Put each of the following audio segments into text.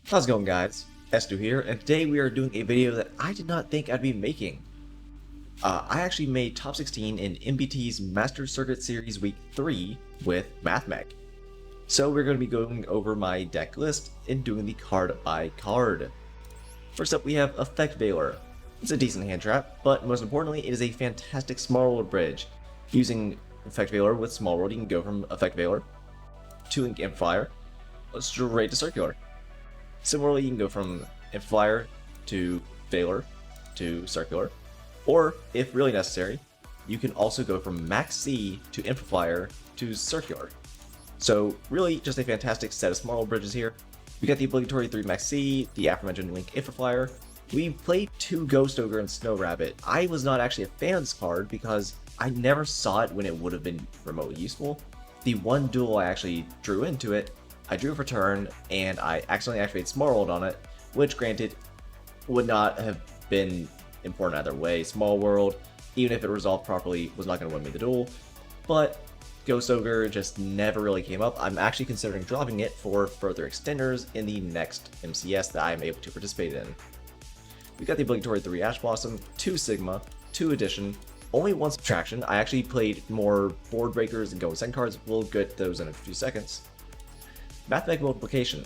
How's it going, guys? Estu here, and today we are doing a video that I did not think I'd be making. I actually made top 16 in MBT's Master Circuit Series Week 3 with Mathmech. So we're going to be going over my deck list and doing the card by card. First up, we have Effect Veiler. It's a decent hand trap, but most importantly, it is a fantastic Small World bridge. Using Effect Veiler with Small World, you can go from Effect Veiler to Link Amplifier straight to Circular. Similarly, you can go from Amplifier to Veiler to Circular, or if really necessary, you can also go from Max C to Amplifier to Circular. So really just a fantastic set of small bridges here. We got the obligatory 3 Max C, the aforementioned Link Amplifier. We played 2 Ghost Ogre and Snow Rabbit. I was not actually a fan of this card because I never saw it when it would have been remotely useful. The one duel I actually drew into it, I drew it for turn, and I accidentally activated Small World on it, which granted would not have been important either way. Small World, even if it resolved properly, was not going to win me the duel, but Ghost Ogre just never really came up. I'm actually considering dropping it for further extenders in the next MCS that I am able to participate in. We got the obligatory 3 Ash Blossom, 2 Sigma, 2 Addition, only 1 Subtraction. I actually played more board breakers and going second cards. We'll get those in a few seconds. Mathmech Multiplication.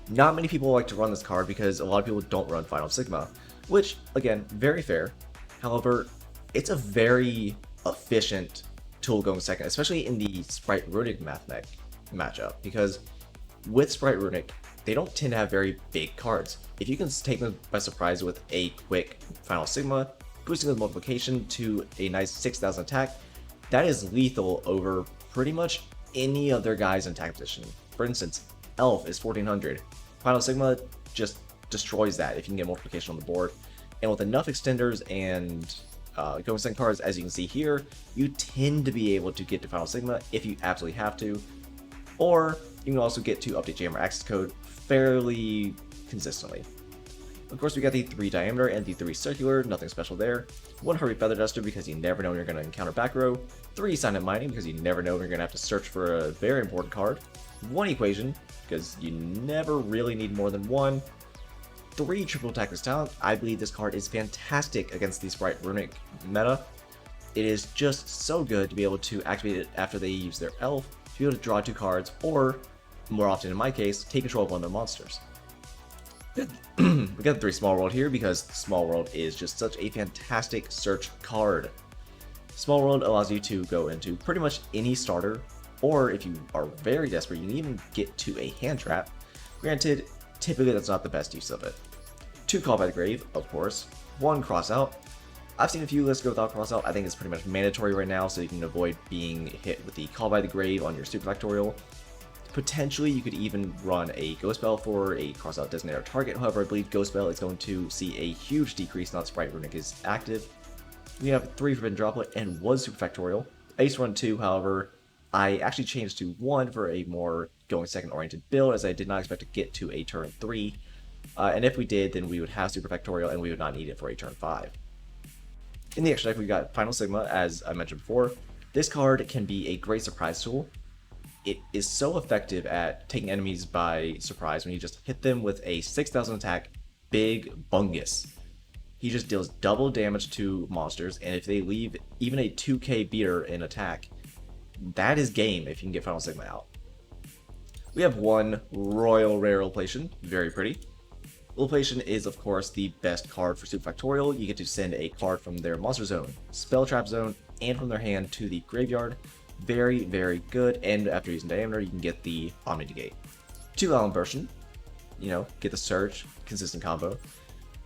Not many people like to run this card because a lot of people don't run Final Sigma, which, again, very fair. However, it's a very efficient tool going second, especially in the Sprite Runic Mathmech matchup, because with Sprite Runic, they don't tend to have very big cards. If you can take them by surprise with a quick Final Sigma, boosting with Multiplication to a nice 6,000 attack, that is lethal over pretty much any other guy's in attack position. For instance, Elf is 1400. Final Sigma just destroys that if you can get Multiplication on the board. And with enough extenders and going second cards, as you can see here, you tend to be able to get to Final Sigma if you absolutely have to. Or you can also get to Update Jammer Access Code fairly consistently. Of course, we got the 3 Diameter and the 3 Circular, nothing special there. 1 Hurry Feather Duster because you never know when you're going to encounter back row. 3 Silent Mining because you never know when you're going to have to search for a very important card. 1 Equation because you never really need more than 1. 3 Triple Attacker's Talent. I believe this card is fantastic against the Sprite Runic meta. It is just so good to be able to activate it after they use their Elf, to be able to draw 2 cards, or, more often in my case, take control of one of their monsters. We got the 3 Small World here because Small World is just such a fantastic search card. Small World allows you to go into pretty much any starter, or if you are very desperate, you can even get to a hand trap. Granted, typically that's not the best use of it. 2 Call by the Grave, of course. 1 Crossout. I've seen a few lists go without Crossout. I think it's pretty much mandatory right now so you can avoid being hit with the Call by the Grave on your Super Factorial. Potentially, you could even run a Ghost Bell for a Crossout designator target. However, I believe Ghost Bell is going to see a huge decrease now that Sprite Runic is active. We have 3 Forbidden Droplet and 1 Super Factorial. I used to run 2, however, I actually changed to 1 for a more going second oriented build, as I did not expect to get to a turn 3. And if we did, then we would have Super Factorial and we would not need it for a turn 5. In the extra deck, we got Final Sigma, as I mentioned before. This card can be a great surprise tool. It is so effective at taking enemies by surprise when you just hit them with a 6,000 attack Big Bungus. He just deals double damage to monsters, and if they leave even a 2k beater in attack, that is game if you can get Final Sigma out. We have 1 Royal Rare Location, very pretty. Location is, of course, the best card for Super Factorial. You get to send a card from their Monster Zone, Spell Trap Zone, and from their hand to the graveyard. Very, very good, and after using Diameter, you can get the Omni Negate. 2 Allen Version, get the Search, consistent combo.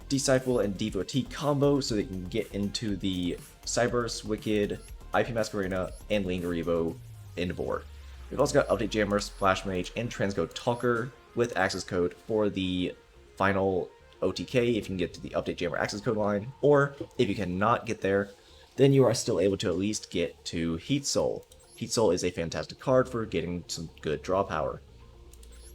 Disciple and Devotee combo so that you can get into the Cyberse, Wicked, IP Masquerena, and Linger Evo into board. We've also got Update Jammer, Splash Mage, and Transcode Talker with access code for the final OTK if you can get to the Update Jammer access code line, or if you cannot get there, then you are still able to at least get to Heat Soul. Heat Soul is a fantastic card for getting some good draw power.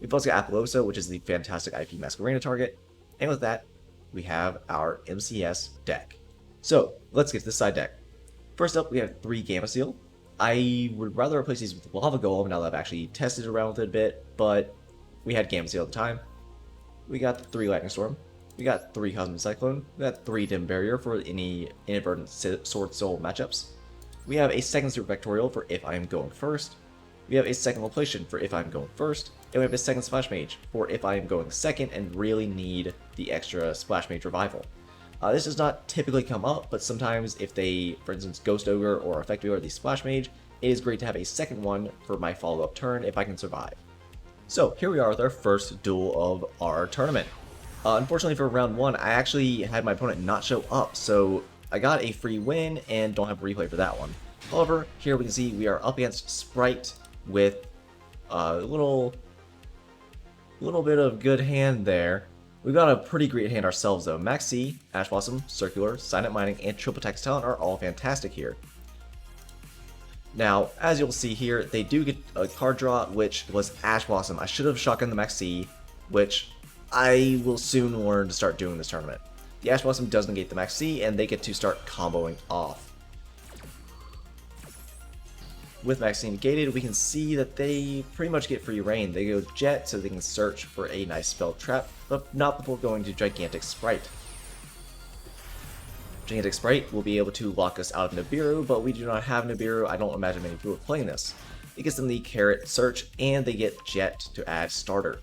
We've also got Apollosa, which is the fantastic IP Masquerena target, and with that, we have our MCS deck. So, let's get to this side deck. First up, we have 3 Gamma Seal. I would rather replace these with Lava Golem now that I've actually tested around with it a bit, but we had Gamma Seal at the time. We got 3 Lightning Storm. We got 3 Cosmic Cyclone. We got 3 Dim Barrier for any inadvertent Sword Soul matchups. We have a second Super Vectorial for if I am going first. We have a second Loplation for if I'm going first. And we have a second Splash Mage for if I am going second and really need the extra Splash Mage revival. This does not typically come up, but sometimes if they, for instance, Ghost Ogre or Effect Ogre the Splash Mage, it is great to have a second one for my follow-up turn if I can survive. So here we are with our first duel of our tournament. Unfortunately for round 1, I actually had my opponent not show up, so I got a free win and don't have a replay for that one. However, here we can see we are up against Sprite with a little bit of good hand there. We've got a pretty great hand ourselves though. Max C, Ash Blossom, Circular, Silent Mining, and Triple Text Talent are all fantastic here. Now, as you'll see here, they do get a card draw, which was Ash Blossom. I should have shotgunned the Max C, which I will soon learn to start doing this tournament. The Ash Blossom does negate the Max C, and they get to start comboing off. With Max C negated, we can see that they pretty much get free reign. They go Jet so they can search for a nice spell trap, but not before going to Gigantic Sprite. Gigantic Sprite will be able to lock us out of Nibiru, but we do not have Nibiru. I don't imagine many people are playing this. It gives them the Carrot Search, and they get Jet to add Starter.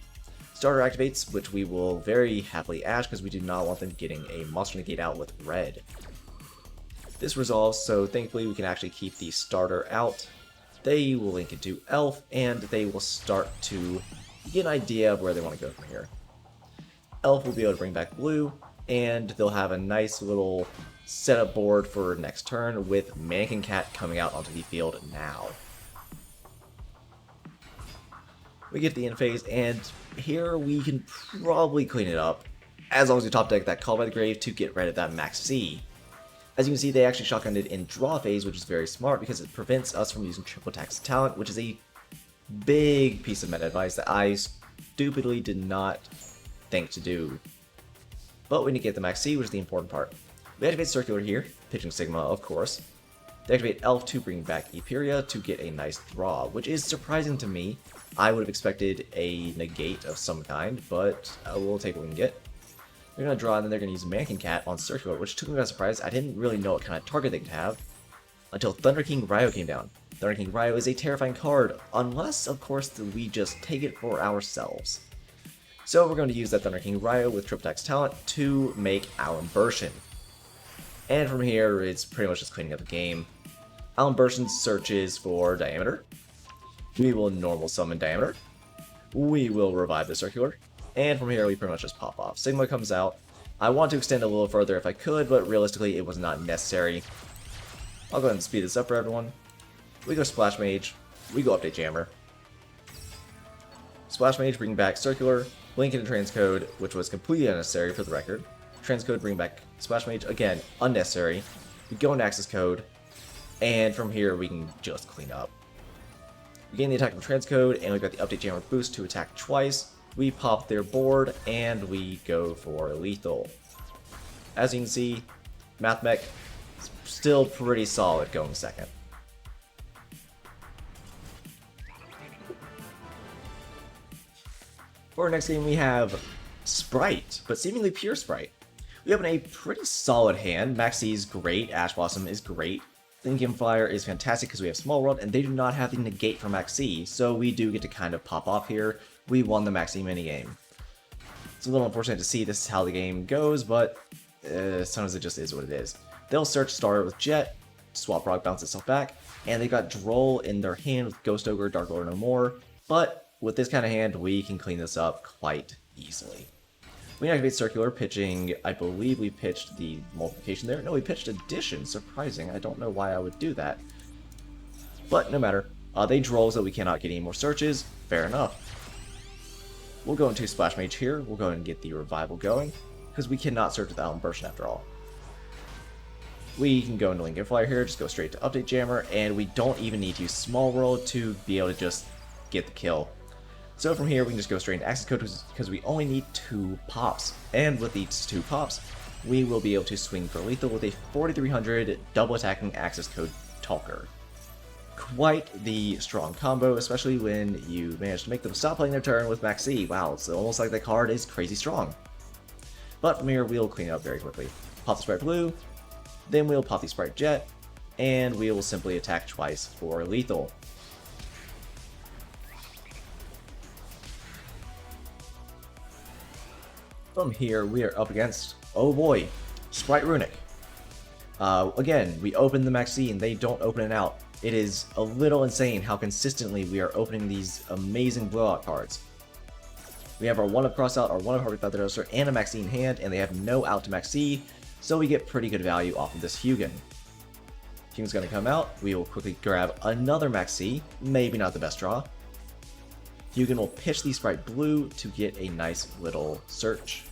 Starter activates, which we will very happily ash because we do not want them getting a Monster Negate out with red. This resolves, so thankfully we can actually keep the Starter out. They will link into Elf, and they will start to get an idea of where they want to go from here. Elf will be able to bring back blue, and they'll have a nice little setup board for next turn with Mannequin Cat coming out onto the field now. We get to the end phase, and here we can probably clean it up, as long as we top deck that Call by the Grave to get rid of that Max C. As you can see, they actually shotgunned it in draw phase, which is very smart because it prevents us from using Triple Text Talent, which is a big piece of meta advice that I stupidly did not think to do. But we need to get the Max C, which is the important part. We activate Circular here, pitching Sigma, of course. They activate Elf to bring back Eperia to get a nice draw, which is surprising to me. I would have expected a negate of some kind, but we'll take what we can get. They're going to draw, and then they're going to use Mannequin Cat on Circular, which took me by surprise. I didn't really know what kind of target they could have until Thunder King Ryo came down. Thunder King Ryo is a terrifying card, unless, of course, we just take it for ourselves. So we're going to use that Thunder King Ryo with Triple Text Talent to make Alan Burshin. And from here, it's pretty much just cleaning up the game. Alan Burshin searches for Diameter. We will normal summon Diameter. We will revive the Circular. And from here, we pretty much just pop off. Sigma comes out. I want to extend a little further if I could, but realistically, it was not necessary. I'll go ahead and speed this up for everyone. We go Splash Mage. We go Update Jammer. Splash Mage, bring back Circular. Blink into Transcode, which was completely unnecessary for the record. Transcode, bring back Splash Mage. Again, unnecessary. We go into Access Code. And from here, we can just clean up. We gain the attack from Transcode, and we've got the Update Jammer boost to attack twice. We pop their board, and we go for lethal. As you can see, Mathmech is still pretty solid going second. For our next game, we have Sprite, but seemingly pure Sprite. We have a pretty solid hand. Max C is great, Ash Blossom is great. Lincoln Flyer is fantastic because we have Small World, and they do not have the negate for Max C, so we do get to kind of pop off here. We won the Max C minigame. It's a little unfortunate to see this is how the game goes, but sometimes it just is what it is. They'll search Starter with Jet, Swap Rock bounce itself back, and they got Droll in their hand with Ghost Ogre, Dark Lord No More, but with this kind of hand, we can clean this up quite easily. We activate Circular, pitching, I believe we pitched the multiplication there. No, we pitched addition, surprising. I don't know why I would do that. But no matter. They droll so we cannot get any more searches. Fair enough. We'll go into Splash Mage here. We'll go and get the revival going, because we cannot search with Alan Burshin after all. We can go into Lincoln Flyer here, just go straight to Update Jammer, and we don't even need to use Small World to be able to just get the kill. So from here, we can just go straight into Access Code because we only need 2 pops. And with these 2 pops, we will be able to swing for lethal with a 4300 double attacking Access Code Talker. Quite the strong combo, especially when you manage to make them stop playing their turn with Max C. Wow, it's almost like that card is crazy strong. But from here, we'll clean it up very quickly. Pop the Sprite Blue, then we'll pop the Sprite Jet, and we will simply attack twice for lethal. From here, we are up against, oh boy, Sprite Runic. Again, we open the Max C and they don't open it out. It is a little insane how consistently we are opening these amazing blowout cards. We have our 1-up crossout, our 1-up Heartbeat Feather Duster, and a Max C in hand, and they have no out to Max C, so we get pretty good value off of this Hugin. Hugin's gonna come out, we will quickly grab another Max C, maybe not the best draw. Hugin will pitch the Sprite Blue to get a nice little search.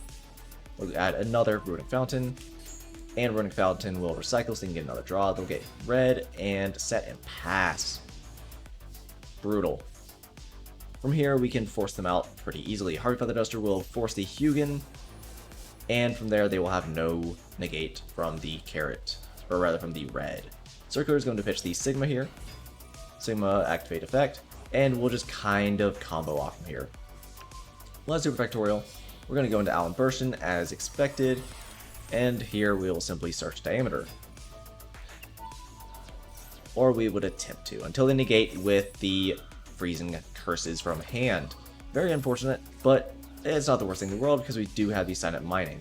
We'll add another Runic Fountain, and Runic Fountain will recycle so they can get another draw. They'll get red and set and pass. Brutal. From here, we can force them out pretty easily. Heartbeat Feather Duster will force the Hugin, and from there they will have no negate from the carrot, or rather from the red. Circular is going to pitch the Sigma here. Sigma activate effect, and we'll just kind of combo off from here. Let's do Factorial. We're going to go into Allen Bursten as expected, and here we will simply search Diameter. Or we would attempt to, until they negate with the freezing curses from hand. Very unfortunate, but it's not the worst thing in the world because we do have the Silent Mining.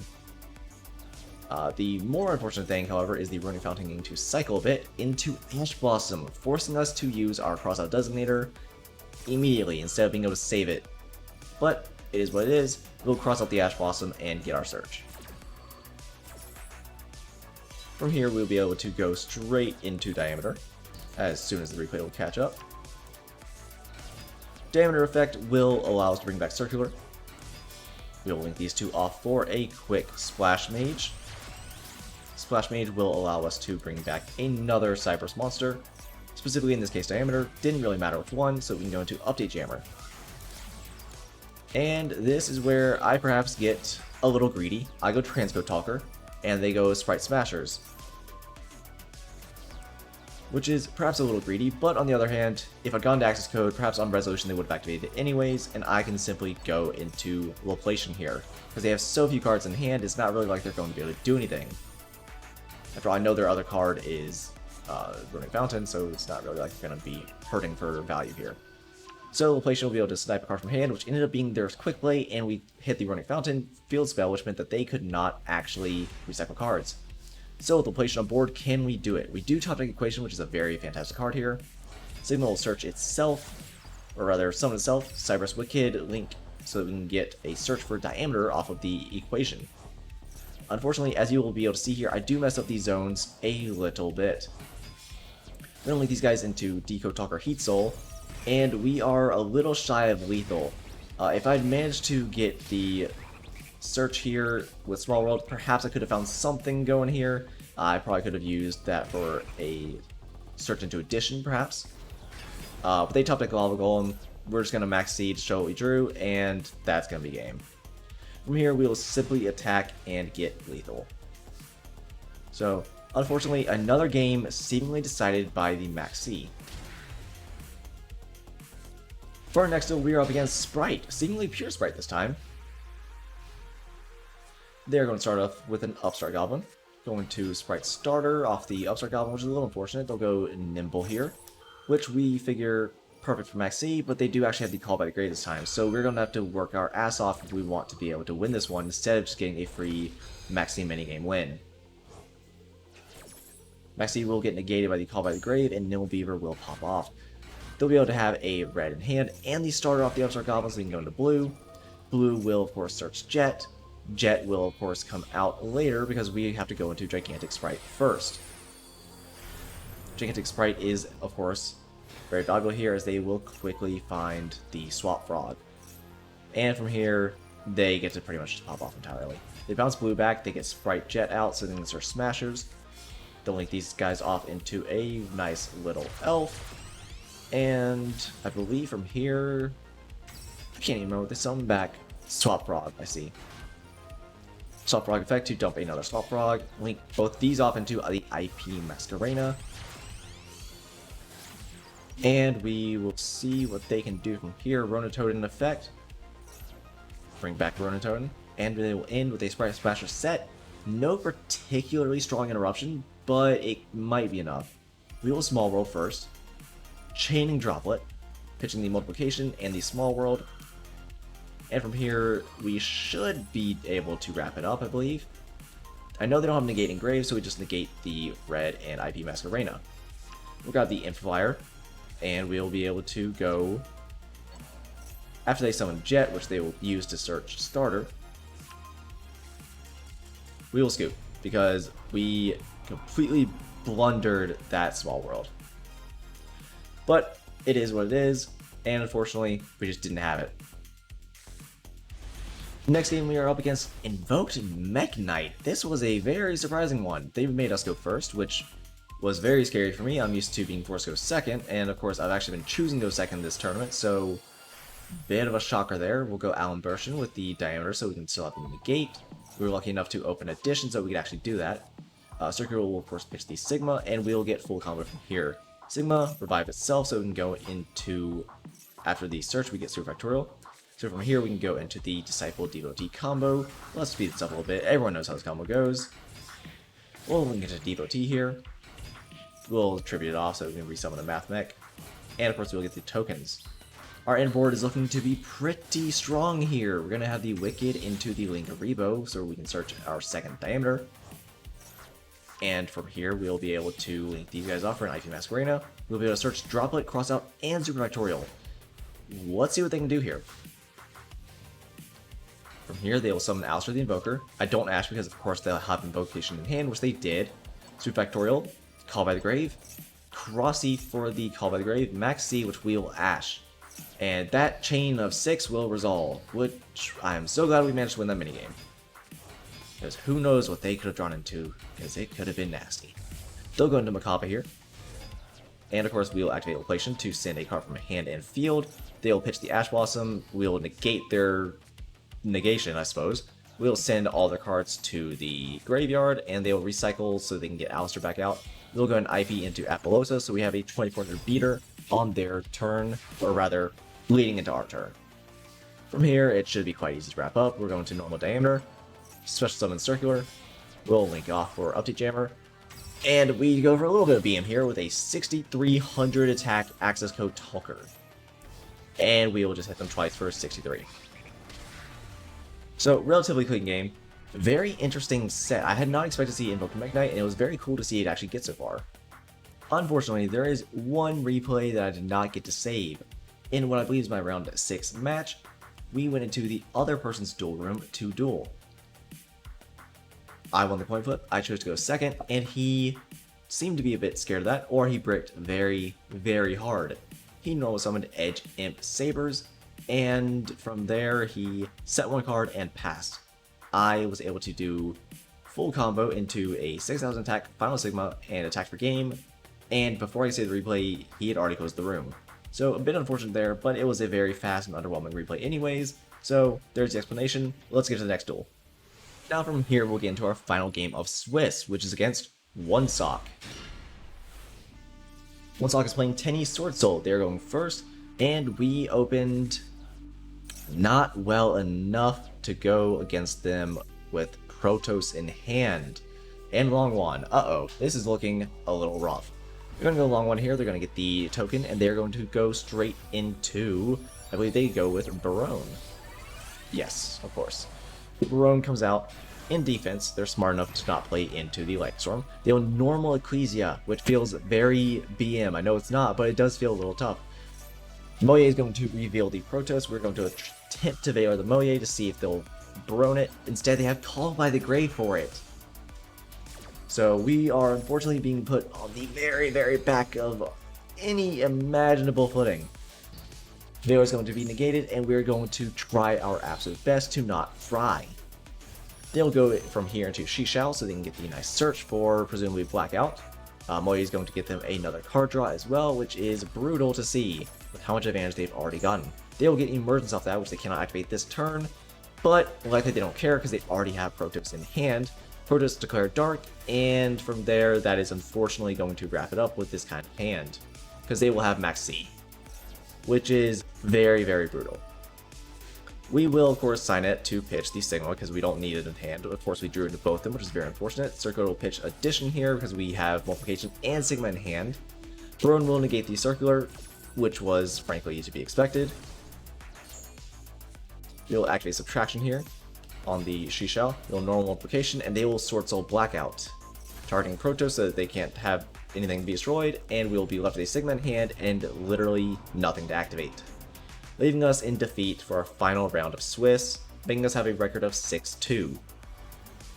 The more unfortunate thing, however, is the Runic Fountain needing to cycle a bit into Ash Blossom, forcing us to use our Crossout Designator immediately instead of being able to save it. But it is what it is. We'll cross out the Ash Blossom and get our search. From here, we'll be able to go straight into Diameter as soon as the replay will catch up. Diameter effect will allow us to bring back Circular. We'll link these two off for a quick Splash Mage. Splash Mage will allow us to bring back another Cypress monster. Specifically in this case Diameter, didn't really matter which one, so we can go into Update Jammer. And this is where I perhaps get a little greedy. I go Transcode Talker, and they go Sprite Smashers. Which is perhaps a little greedy, but on the other hand, if I'd gone to Access Code, perhaps on Resolution they would have activated it anyways, and I can simply go into Loplation here. Because they have so few cards in hand, it's not really like they're going to be able to do anything. After all, I know their other card is Runic Fountain, so it's not really like they're going to be hurting for value here. So Loplation will be able to snipe a card from hand, which ended up being their quick play, and we hit the Runic Fountain field spell, which meant that they could not actually recycle cards. So with Loplation on board, can we do it? We do Top Deck Equation, which is a very fantastic card here. Sigma will search itself, or rather summon itself, Cypress Wicked, Link, so that we can get a search for Diameter off of the equation. Unfortunately, as you will be able to see here, I do mess up these zones a little bit. We're going to link these guys into Decode Talker Heat Soul, and we are a little shy of lethal. If I'd managed to get the search here with Small World, perhaps I could have found something going here. I probably could have used that for a search into Addition, perhaps. But they top deck Lava Golem. We're just going to max seed, show what we drew, and that's going to be game. From here, we will simply attack and get lethal. So, unfortunately, another game seemingly decided by the Max C. For our next duel, we are up against Sprite, seemingly pure Sprite this time. They're going to start off with an Upstart Goblin. Going to Sprite Starter off the Upstart Goblin, which is a little unfortunate. They'll go Nimble here, which we figure perfect for Max C, but they do actually have the Call by the Grave this time, so we're going to have to work our ass off if we want to be able to win this one, instead of just getting a free Max C minigame win. Max C will get negated by the Call by the Grave, and Nimble Beaver will pop off. They'll be able to have a red in hand, and the starter off the Upstart Goblin, so we can go into blue. Blue will, of course, search Jet. Jet will, of course, come out later, because we have to go into Gigantic Sprite first. Gigantic Sprite is, of course, very valuable here, as they will quickly find the Swap Frog. And from here, they get to pretty much just pop off entirely. They bounce blue back, they get Sprite Jet out, so then it's our Smashers. They'll link these guys off into a nice little elf. And I believe from here, I can't even remember what they summon back. Swap Frog, I see. Swap Frog effect to dump another Swap Frog. Link both these off into the IP Masquerena. And we will see what they can do from here. Ronatoden in effect. Bring back Ronatoden. And they will end with a Sprite Splasher set. No particularly strong interruption, but it might be enough. We will Small World first. Chaining Droplet. Pitching the Multiplication and the Small World. And from here, we should be able to wrap it up, I believe. I know they don't have Negate Engrave, so we just negate the red and IP Masquerena. We've got the Amplifier, and we'll be able to go after they summon Jet, which they will use to search starter. We will scoop because we completely blundered that Small World. But it is what it is, and unfortunately, we just didn't have it. Next game we are up against Invoked Mech Knight. This was a very surprising one. They made us go first, which was very scary for me. I'm used to being forced to go second, and of course I've actually been choosing to go second this tournament, so bit of a shocker there. We'll go Allen Burschen with the diameter so we can still have the negate. We were lucky enough to open addition so we could actually do that. Circular will of course pitch the Sigma, and we'll get full combo from here. Sigma revive itself so we can go into, after the search we get Super Factorial. So from here we can go into the Disciple Devotee combo. Let's speed this up a little bit. Everyone knows how this combo goes. We'll link into Devotee here. We'll tribute it off so we can resummon the Mathmech. And of course we'll get the tokens. Our end board is looking to be pretty strong here. We're going to have the Wicked into the Link Rebo so we can search our second diameter. And from here we'll be able to link these guys off for an IP Masquerena. We'll be able to search Droplet, Crossout, and Super Factorial. Let's see what they can do here. From here, they will summon Alistair the Invoker. I don't ask because, of course, they'll have Invocation in hand, which they did. Super Factorial, Call by the Grave, Crossy for the Call by the Grave, Max C, which we will Ash. And that chain of 6 will resolve, which I am so glad we managed to win that minigame. Because who knows what they could have drawn into, because it could have been nasty. They'll go into Macabre here. And of course, we'll activate Location to send a card from hand and field. They'll pitch the Ash Blossom. We'll negate their negation, I suppose. We'll send all their cards to the graveyard, and they'll recycle so they can get Alistair back out. We'll go and IP into Apollosa, so we have a 2400 beater on their turn, or rather, leading into our turn. From here, it should be quite easy to wrap up. We're going to normal diameter, special summon circular. We'll link off for update jammer, and we go for a little bit of BM here with a 6300 attack access code Talker, and we will just hit them twice for 63. So, relatively clean game. Very interesting set. I had not expected to see Invoked Mech Knight, and it was very cool to see it actually get so far. Unfortunately, there is one replay that I did not get to save. In what I believe is my round 6 match, we went into the other person's duel room to duel. I won the coin flip, I chose to go second, and he seemed to be a bit scared of that, or he bricked very, very hard. He normal summoned Edge Imp Sabers, and from there he set one card and passed. I was able to do full combo into a 6000 attack, Final Sigma, and attack for game, and before I say the replay, he had already closed the room. So a bit unfortunate there, but it was a very fast and underwhelming replay anyways, so there's the explanation. Let's get to the next duel. Now from here we'll get into our final game of Swiss, which is against One Sock. One Sock is playing Tenny Sword Soul. They're going first, and we opened not well enough to go against them with Protoss in hand and Long One. Uh-oh, this is looking a little rough. They're going to go Long One here, they're going to get the token, and they're going to go straight into, I believe they go with Barone. Yes, of course. Barone comes out in defense. They're smart enough to not play into the Light Storm. They'll normal Ecclesia, which feels very BM. I know it's not, but it does feel a little tough. Moye is going to reveal the Protoss. We're going to attempt to Veil the Moye to see if they'll Barone it. Instead, they have Call by the Grave for it. So we are unfortunately being put on the very, very back of any imaginable footing. Veil is going to be negated, and we're going to try our absolute best to not fry. They'll go from here into She Shall, so they can get the nice search for presumably Blackout. Moye is going to get them another card draw as well, which is brutal to see with how much advantage they've already gotten. They will get Emergence off that, which they cannot activate this turn, but likely they don't care because they already have Protoss in hand. Protoss declare Dark, and from there that is unfortunately going to wrap it up with this kind of hand. because they will have max C, which is very, very brutal. We will, of course, sign it to pitch the Sigma because we don't need it in hand. Of course, we drew into both of them, which is very unfortunate. Circular will pitch addition here because we have multiplication and Sigma in hand. Throne will negate the circular, which was frankly to be expected. We'll activate subtraction here on the Shishao. We'll normal multiplication, and they will Sword Soul Blackout, targeting Proto so that they can't have anything be destroyed, and we'll be left with a Sigma in hand and literally nothing to activate, leaving us in defeat for our final round of Swiss, making us have a record of 6-2.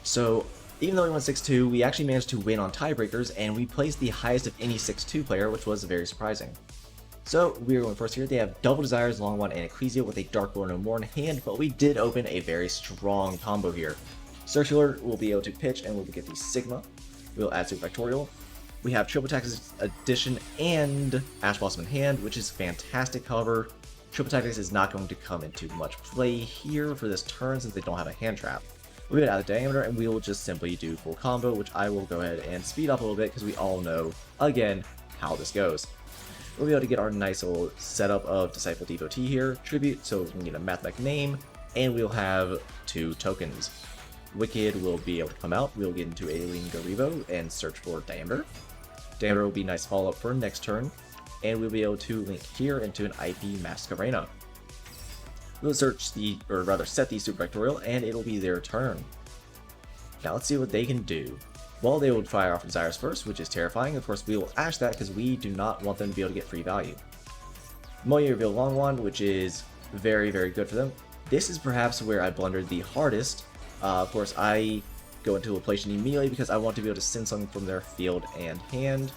So, even though we won 6-2, we actually managed to win on tiebreakers, and we placed the highest of any 6-2 player, which was very surprising. So, we are going first here. They have Double Desires, Long One, and Ecclesia with a Dark Lord no more in hand, but we did open a very strong combo here. Circular will be able to pitch, and we'll get the Sigma. We'll add Super Factorial. We have Triple Tactics Addition and Ash Blossom in hand, which is fantastic. However, Triple Tactics is not going to come into much play here for this turn since they don't have a hand trap. We're going to add the Diameter, and we will just simply do full combo, which I will go ahead and speed up a little bit because we all know, again, how this goes. We'll be able to get our nice little setup of Disciple Devotee here, Tribute, so we can get a Mathmech name, and we'll have 2 tokens. Wicked will be able to come out, we'll get into Alien Garibo and search for Diameter. Diameter will be a nice follow-up for next turn, and we'll be able to link here into an IP Masquerena. We'll set the Super Factorial, and it'll be their turn. Now let's see what they can do. Well, they will fire off Desires first, which is terrifying. Of course, we will Ash that because we do not want them to be able to get free value. Moye reveal Long One, which is very, very good for them. This is perhaps where I blundered the hardest. Of course, I go into Loplation immediately because I want to be able to send something from their field and hand.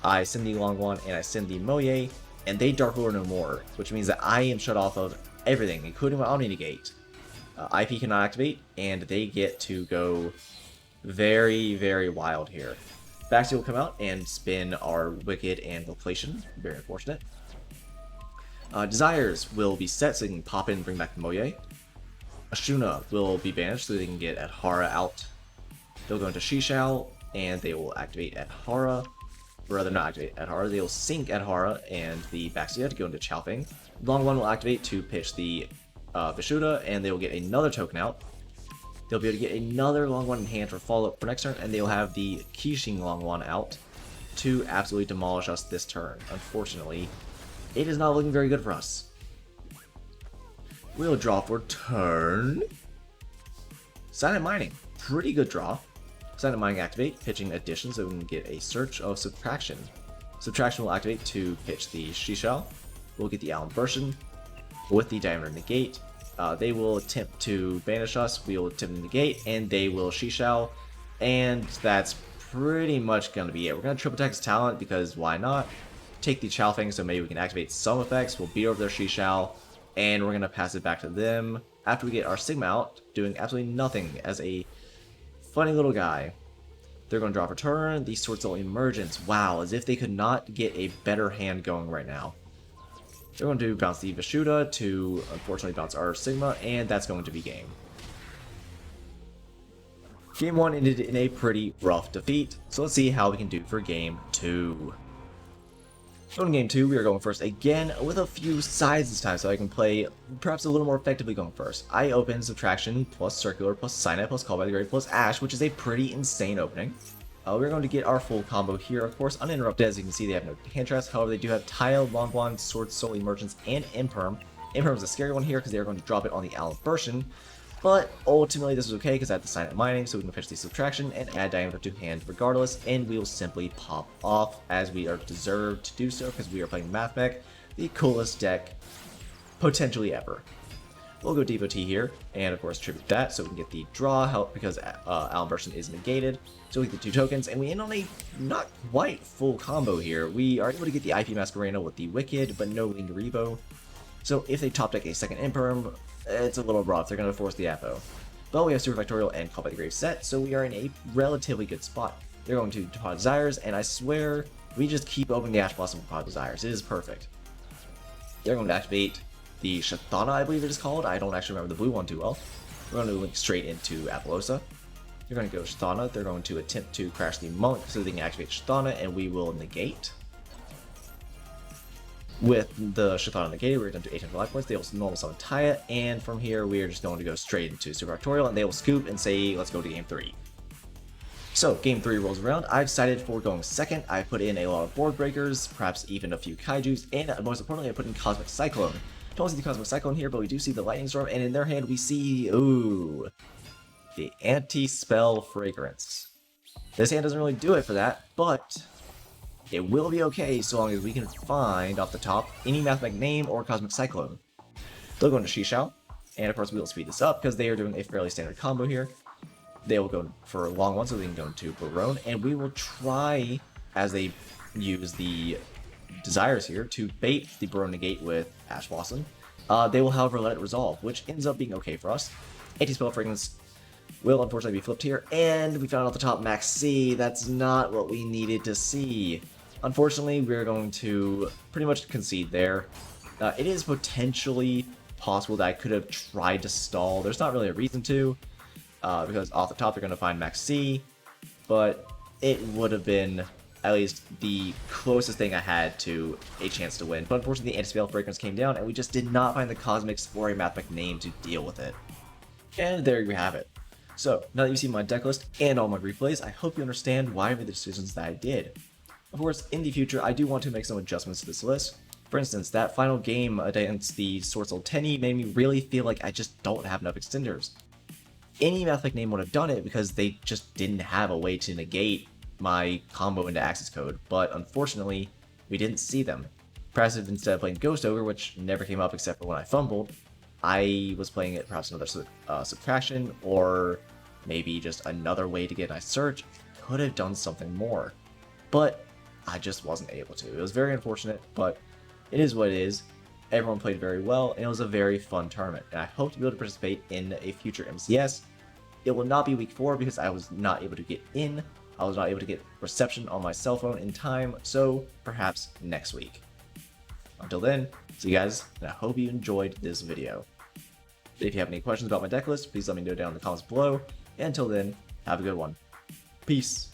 I send the Long One and I send the Moye, and they Dark Lord no more, which means that I am shut off of everything, including my Omni Negate. IP cannot activate, and they get to go very, very wild here. Baxi will come out and spin our Wicked and Loplation. Very unfortunate. Desires will be set so they can pop in and bring back the Moye. Ashuna will be banished so they can get Adhara out. They'll go into Shishao, and they will activate Adhara. Or rather, not activate Adhara, they will sync Adhara and the Baxia to go into Chaofeng. Long One will activate to pitch the Vishuddha, and they will get another token out. They'll be able to get another Long One in hand for follow-up for next turn, and they'll have the Qixing Long One out to absolutely demolish us this turn. Unfortunately, it is not looking very good for us. We'll draw for turn. Silent Mining, pretty good draw. Silent Mining activate, pitching Addition so we can get a search of Subtraction. Subtraction will activate to pitch the Shishao. We'll get the Allen Version with the Diameter Negate. They will attempt to banish us, we will attempt to negate, and they will Shishao, and that's pretty much going to be it. We're going to Triple Text Talent because why not? Take the Chaofeng so maybe we can activate some effects, we'll beat over their Shishao, and we're going to pass it back to them after we get our Sigma out, doing absolutely nothing as a funny little guy. They're going to draw for turn, the Sword Soul Emergence. Wow, as if they could not get a better hand going right now. They're going to bounce the Vishuddha to, unfortunately, bounce our Sigma, and that's going to be game. Game 1 ended in a pretty rough defeat, so let's see how we can do for Game 2. So in Game 2, we are going first again with a few sides this time, so I can play perhaps a little more effectively going first. I open Subtraction plus Circular plus Cyanide plus Call by the Grave plus Ash, which is a pretty insane opening. We're going to get our full combo here, of course, uninterrupted. As you can see, they have no hand traps. However, they do have Tile, Longwand, Sword Soul Emergence, and Imperm. Imperm is a scary one here because they are going to drop it on the Allen version. But ultimately, this is okay because I have the Silent Mining, so we can fetch the Subtraction and add Diameter to hand regardless, and we will simply pop off as we are deserved to do so because we are playing Mathmech, the coolest deck potentially ever. We'll go Devotee here, and of course tribute that so we can get the draw help because Allen version is negated. So we get the 2 tokens, and we end on a not quite full combo here. We are able to get the IP Masquerena with the Wicked, but no Winged Revo. So if they top deck a second Imperm, it's a little rough. They're going to force the Apo. But we have Super Factorial and Call by the Grave set, so we are in a relatively good spot. They're going to Pod Desires, and I swear we just keep opening the Ash Blossom with Pod Desires. It is perfect. They're going to activate the Shathana, I believe it is called. I don't actually remember the blue one too well. We're going to link straight into Apollosa. They're going to go Shathana. They're going to attempt to crash the Monk so they can activate Shathana, and we will negate. With the Shithana negated, we're down to 800 life points. They will normal summon Taya, and from here we are just going to go straight into Super Factorial, and they will scoop and say, let's go to game 3. So, game 3 rolls around. I've decided for going second. I put in a lot of board breakers, perhaps even a few kaijus, and most importantly, I put in Cosmic Cyclone. Don't see the Cosmic Cyclone here, but we do see the Lightning Storm, and in their hand we see, ooh, the Anti-Spell Fragrance. This hand doesn't really do it for that, but it will be okay so long as we can find off the top any Mathmech name or Cosmic Cyclone. They'll go into Shishao, and of course we will speed this up because they are doing a fairly standard combo here. They will go for a long one so they can go into Barone, and we will try, as they use the Desires here, to bait the Barone negate with Ash Blossom. They will however let it resolve, which ends up being okay for us. Anti-Spell Fragrance will unfortunately be flipped here, and we found off the top Max C. That's not what we needed to see. Unfortunately, we're going to pretty much concede there. It is potentially possible that I could have tried to stall. There's not really a reason to, because off the top they're going to find Max C, but it would have been at least the closest thing I had to a chance to win. But unfortunately the Anti-Spell Fragrance came down, and we just did not find the Cosmics or a Mathmech name to deal with it. And there we have it. So, now that you've seen my deck list and all my replays, I hope you understand why I made the decisions that I did. Of course, in the future, I do want to make some adjustments to this list. For instance, that final game against the Swordsoul Tenny made me really feel like I just don't have enough extenders. Any Mathmech name would have done it because they just didn't have a way to negate my combo into Access Code, but unfortunately, we didn't see them. Perhaps if instead of playing Ghost Ogre, which never came up except for when I fumbled, I was playing it perhaps another subtraction, or maybe just another way to get a nice search, could have done something more. But I just wasn't able to. It was very unfortunate, but it is what it is. Everyone played very well, and it was a very fun tournament, and I hope to be able to participate in a future MCS. It will not be week 4 because I was not able to get in. I was not able to get reception on my cell phone in time, so perhaps next week. Until then, see you guys, and I hope you enjoyed this video. If you have any questions about my deck list, please let me know down in the comments below. And until then, have a good one. Peace.